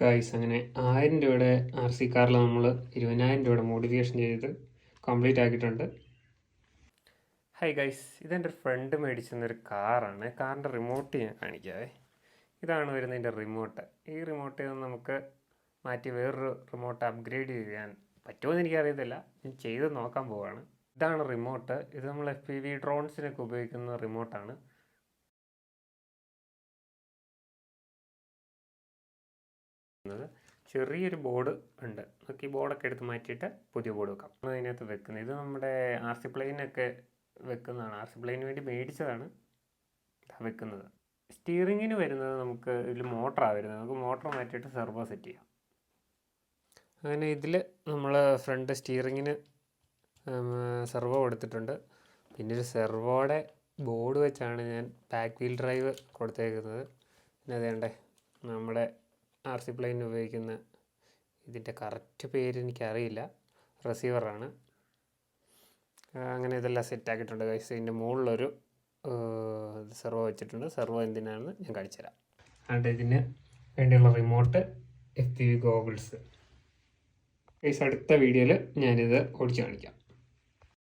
Guys അങ്ങനെ 1000 രൂപയുടെ RC കാറിൽ നമ്മൾ 20,000 രൂപയുടെ മോഡിഫിക്കേഷൻ ചെയ്ത് കംപ്ലീറ്റ് ആക്കിയിട്ടുണ്ട്. ഹൈ ഗൈസ്, ഇതെൻ്റെ ഒരു ഫ്രണ്ട് മേടിച്ചെന്നൊരു കാറാണ്. കാറിൻ്റെ റിമോട്ട് ഞാൻ കാണിക്കാവേ. ഇതാണ് വരുന്നതിൻ്റെ റിമോട്ട്. ഈ റിമോട്ടിൽ നിന്ന് നമുക്ക് മാറ്റി വേറൊരു റിമോട്ട് അപ്ഗ്രേഡ് ചെയ്യാൻ പറ്റുമോയെന്ന് എനിക്കറിയത്തില്ല. ഞാൻ ചെയ്ത് നോക്കാൻ പോവുകയാണ്. ഇതാണ് റിമോട്ട്. ഇത് നമ്മൾ FPV ഡ്രോൺസിനൊക്കെ ഉപയോഗിക്കുന്ന റിമോട്ടാണ്. ചെറിയൊരു ബോർഡ് ഉണ്ട്. നമുക്ക് ഈ ബോർഡൊക്കെ എടുത്ത് മാറ്റിയിട്ട് പുതിയ ബോർഡ് വെക്കാം. അതിനകത്ത് വെക്കുന്നത് ഇത് നമ്മുടെ RC പ്ലെയിനൊക്കെ വെക്കുന്നതാണ്. RC പ്ലെയിന് വേണ്ടി മേടിച്ചതാണ് വെക്കുന്നത്. സ്റ്റിയറിങ്ങിന് വരുന്നത് നമുക്ക് ഇതിൽ മോട്ടറാണ് വരുന്നത്. നമുക്ക് മോട്ടർ മാറ്റിയിട്ട് സെർവോ സെറ്റ് ചെയ്യാം. അങ്ങനെ ഇതിൽ നമ്മൾ ഫ്രണ്ട് സ്റ്റിയറിങ്ങിന് സെർവോ കൊടുത്തിട്ടുണ്ട്. പിന്നെ ഒരു സെർവോയുടെ ബോർഡ് വെച്ചാണ് ഞാൻ ബാക്ക് വീൽ ഡ്രൈവ് കൊടുത്തേക്കുന്നത്. പിന്നെ അതേണ്ടേ നമ്മുടെ RC പ്ലെയിന് ഉപയോഗിക്കുന്ന ഇതിൻ്റെ കറക്റ്റ് പേര് എനിക്കറിയില്ല, റിസീവറാണ്. അങ്ങനെ ഇതെല്ലാം സെറ്റാക്കിയിട്ടുണ്ട് ഗൈസ്. ഇതിൻ്റെ മുകളിലൊരു സെർവോ വെച്ചിട്ടുണ്ട്. സെർവോ എന്തിനാണെന്ന് ഞാൻ കാണിച്ചു തരാം. അതുകൊണ്ട് ഇതിന് വേണ്ടിയുള്ള റിമോട്ട്, FPV ഗോഗിൾസ്. ഗൈസ് അടുത്ത വീഡിയോയിൽ ഞാനിത് ഓടിച്ച് കാണിക്കാം.